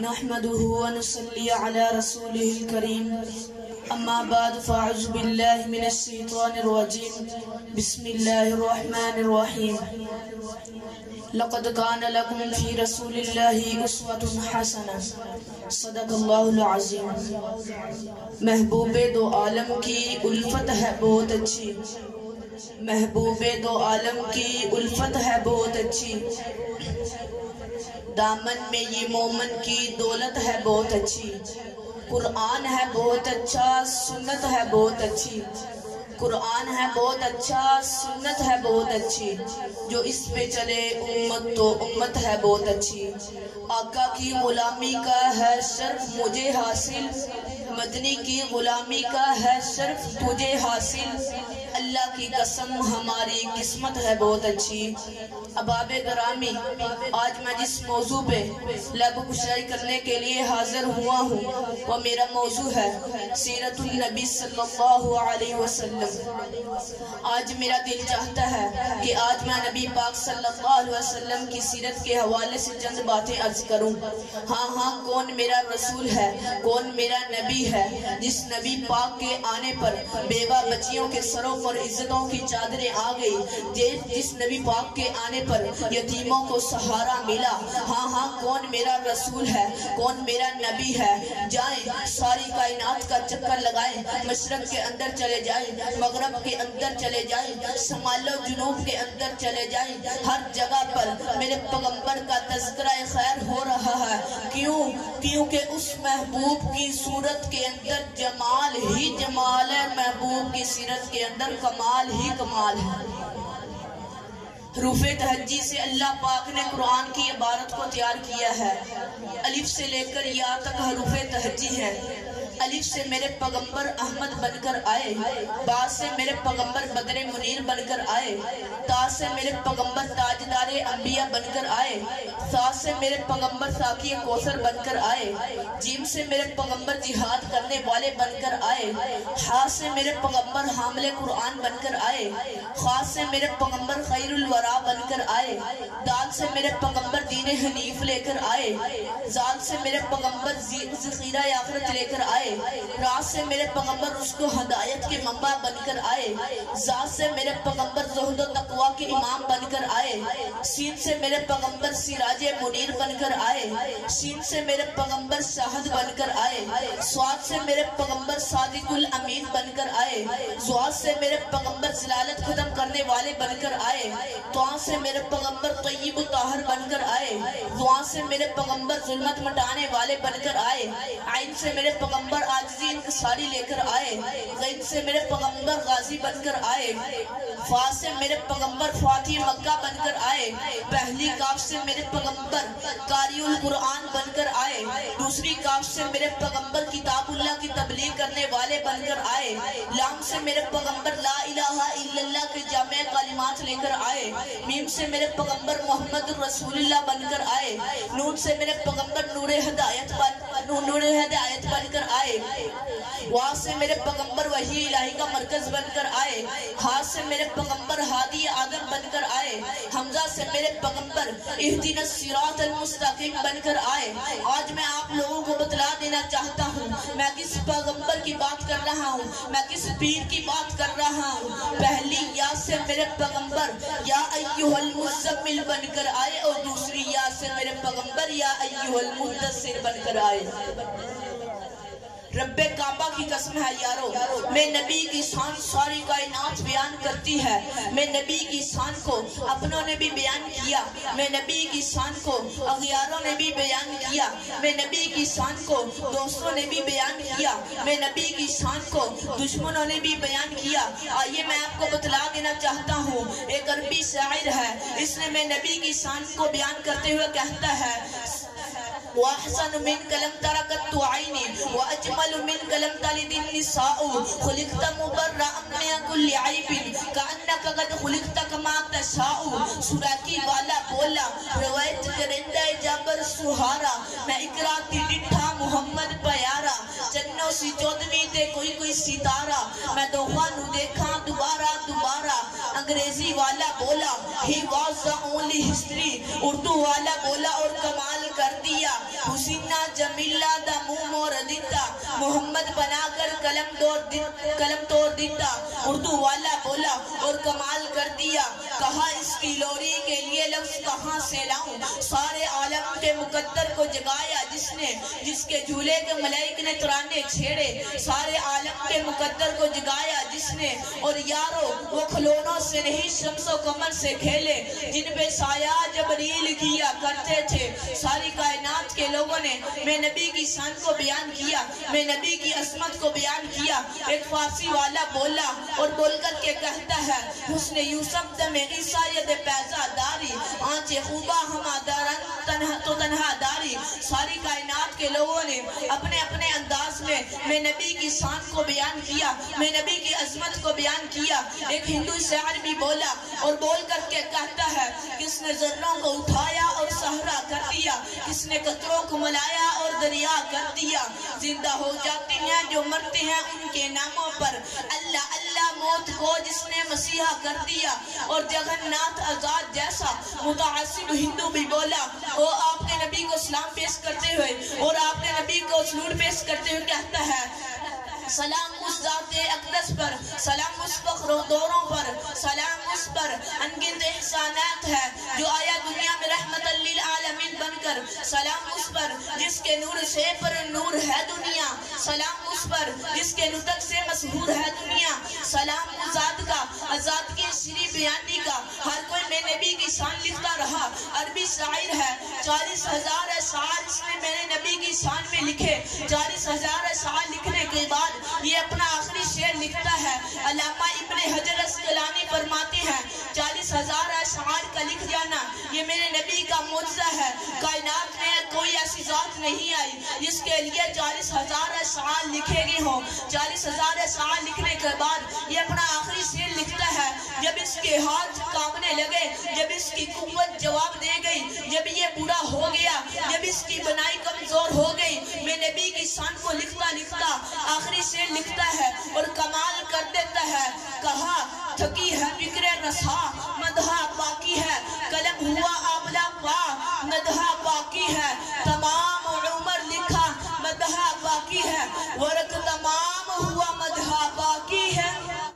نحمده ونصلي على رسوله الكريم اما بعد فاعوذ بالله من الشيطان الرجيم بسم الله الرحمن الرحيم لقد كان لكم في رسول الله اسوة حسنة صدق اللہ العظیم۔ محبوب دو عالم کی الفت ہے بہت اچھی، محبوب دو عالم کی الفت ہے بہت اچھی، دامن میں یہ مومن کی دولت ہے بہت اچھی، قرآن ہے بہت اچھا سنت ہے بہت اچھی، قرآن ہے بہت اچھا سنت ہے بہت اچھی، جو اس پہ چلے امت تو امت ہے بہت اچھی، آقا کی غلامی کا ہے شرف مجھے حاصل، مدنی کی غلامی کا ہے شرف تجھے حاصل، اللہ کی قسم ہماری قسمت ہے بہت اچھی۔ احباب گرامی، آج میں جس موضوع پہ لب کشائی کرنے کے لیے حاضر ہوا ہوں وہ میرا موضوع ہے سیرت النبی صلی اللہ علیہ وسلم۔ آج میرا دل چاہتا ہے کہ آج میں نبی پاک صلی اللہ علیہ وسلم کی سیرت کے حوالے سے چند باتیں عرض کروں۔ ہاں کون میرا رسول ہے، کون میرا نبی ہے جس نبی پاک کے آنے پر بیوہ بچیوں کے سروں پر عزتوں کی چادریں آ گئی، جس نبی پاک کے آنے پر یتیموں کو سہارا ملا۔ ہاں کون میرا رسول ہے، کون میرا نبی ہے۔ جائیں ساری کائنات کا چکر لگائیں، مشرق کے اندر چلے جائیں، مغرب کے اندر چلے جائیں، شمال و جنوب کے اندر چلے جائیں، ہر جگہ پر میرے پیغمبر کا تذکرہ خیر ہو رہا ہے۔ کیونکہ اس محبوب کی صورت کے اندر جمال ہی جمال ہے، محبوب کی سیرت کے اندر کمال ہی کمال ہے۔ حروف تہجی سے اللہ پاک نے قرآن کی عبارت کو تیار کیا ہے۔ الف سے لے کر یا تک حروف تہجی ہے۔ الف سے میرے پیغمبر احمد بن کر آئے، با سے میرے پیغمبر بدر منیر بن کر آئے، تا سے میرے پیغمبر تاجدار انبیاء بن کر آئے، سا سے میرے پیغمبر ساقی کوثر بن کر آئے، جیم سے میرے پیغمبر جہاد کرنے والے بن کر آئے، ہا سے میرے پیغمبر حامل قرآن بن کر آئے، خا سے میرے پیغمبر خیر الورا بن کر آئے، دال سے میرے پیغمبر دین حنیف لے کر آئے، زال سے میرے پیغمبر ذخیرہ آخرت لے کر آئے، را سے میرے پیغمبر اس کو ہدایت کے منبع بن کر آئے، زا سے میرے پیغمبر زہد و تقوی کے امام بن کر آئے، سین سے میرے پیغمبر سراج منیر بن کر آئے، شین سے میرے پیغمبر شاہد بن کر آئے، سواد سے میرے پیغمبر صادق الامین بن کر آئے، زواد سے میرے پیغمبر زلالت ختم کرنے والے بن کر آئے، توان سے میرے پیغمبر طیب و طاہر بن کر آئے، دوان سے میرے پیغمبر ظلمت مٹانے والے بن کر آئے، عین سے میرے پیغمبر عاجزی انکساری لے کر آئے، غین سے میرے پیغمبر غازی بن کر آئے، فا سے میرے پیغمبر فاتح مکہ بن کر آئے، پہلی کاف سے میرے پیغمبر قاری القرآن بن کر آئے، دوسری کاف سے میرے پیغمبر کتاب اللہ کی تبلیغ کرنے والے بن کر آئے، لام سے میرے پیغمبر لا الہ الا اللہ کے جامع کلمات لے کر آئے، میم سے میرے پیغمبر محمد رسول اللہ بن کر آئے، نون سے میرے پیغمبر نور ہدایت بن کر آئے، وا سے میرے پیغمبر وحی الہی کا مرکز بن کر آئے، ہا سے میرے پیغمبر ہادی آدم بن کر آئے، حمزہ سے میرے پیغمبر اہدنا الصراط المستقیم بن کر آئے۔ آج میں آپ لوگوں کو بتلا دینا چاہتا ہوں میں کس پیغمبر کی بات کر رہا ہوں، میں کس پیر کی بات کر رہا ہوں۔ پہلی یا سے میرے پیغمبر یا ایھا المزمل بن کر آئے اور دوسری یا سے میرے پیغمبر یا ایھا المدثر بن کر آئے۔ رب کعبہ کی قسم ہے یارو، میں نبی کی شان ساری کائنات بیان کرتی ہے، میں نبی کی شان کو اپنوں نے بھی بیان کیا، میں نبی کی شان کو اغیاروں نے بھی بیان کیا، میں نبی کی شان کو دوستوں نے بھی بیان کیا، میں نبی کی شان کو دشمنوں نے بھی بیان کیا۔ آئیے میں آپ کو بتلا دینا چاہتا ہوں، ایک عربی شاعر ہے، اس نے میں نبی کی شان کو بیان کرتے ہوئے کہتا ہے وَأَحْسَنُ مِنْكَ لَمْ تَرَكَتْ عَيْنِي وَأَجْمَلُ مِنْكَ لَمْ تَلِدِ النِّسَاءُ خُلِقْتَ مُبَرَّأً مِنْ كُلِّ عَيْبٍ كَأَنَّكَ قَدْ خُلِقْتَ كَمَا تَشَاءُ۔ سراکی والا بولا روایت کرندہ جابر سہارا، میں اقراتی ڈٹھا محمد پیارا، چنوں سی چودویں تے کوئی ستارہ، میں دوہانو دیکھاں دوبارہ، انگریز انگریزی والا بولا he was the only history, Urdu والا بولا اور کمال کر دیا. حسینہ جمیلہ دا مومور دیتا, محمد بنا کر قلم توڑ دیتا. اردو والا بولا اور کمال کر دیا. کہا اس کی لوری کے لیے لفظ کہاں سے لاؤں, سارے عالم کے مقدر کو جگایا جس کے جھولے کے ملائک نے ترانے چھیڑے. سارے عالم کے مقدر کو جگایا جس نے, اور یارو وہ کھلونوں سے نہیں شمس و قمر سے کھیلے جن پہ سایہ جبریل کیا کرتے تھے. ساری کائنات کے لوگوں نے میں نبی کی شان کو بیان کیا, میں نبی کی عظمت کو بیان کیا. ایک فارسی والا بولا اور بول کر کے کہتا ہے حسن یوسف دم عیسیٰ ید پیزا داری, آنچے خوبہ ہما دارن تو تنہا داری. ساری کائنات کے لوگوں نے اپنے اپنے انداز میں نبی کی شان کو بیان کیا, میں نبی کی عظمت کو بیان کیا. ایک ہندو شاعر بھی بولا اور بول کر کے کہتا ہے کس نے ذروں کو اٹھایا اور صحرا کر دیا, کس نے قطروں کو ملایا اور دریا کر دیا. زندہ ہو جاتے ہیں جو مرتے ہیں ان کے ناموں پر, اللہ اللہ موت کو جس نے مسیحا کر دیا. اور جگن ناتھ آزاد جیسا متعصب ہندو بھی بولا, وہ آپ کے نبی کو سلام پیش کرتے ہوئے اور آپ کے نبی کو سلوٹ پیش کرتے ہوئے کہتا ہے سلام اس ذات اقدس پر, سلام اس فخر و دوروں پر, سلام اس پر انگنت احسانات ہے جو آیا دنیا میں رحمت للعالمین بن کر. سلام اس پر جس کے نور سے پر نور ہے دنیا, سلام اس پر جس کے نطق سے مشہور ہے دنیا. سلام اس ذات کا ذات کی شری بیانی کا, ہر کوئی میں نبی کی شان لکھتا رہا. عربی شاعر ہے 40,000 اشعار اس نے میں نے نبی کی شان میں لکھے. 40,000 اشعار لکھنے کے بعد یہ اپنا آخری شعر لکھتا ہے. علامہ ابن حجر اسقلانی فرماتے ہیں 40,000 اشعار کا لکھ جانا یہ میرے نبی کا معجزہ ہے. کائنات میں کوئی ایسی ذات نہیں آئی جس کے لیے 40,000 اشعار لکھے گئے ہوں. 40,000 اشعار لکھنے کے بعد یہ اپنا آخری شعر لکھتا ہے جب اس کے ہاتھ کانپنے لگے, جب اس کی قوت جواب دے گئی, جب یہ بوڑھا ہو گیا, جب اس کی بنائی کمزور ہو گئی, میں نبی کی شان کو لکھتا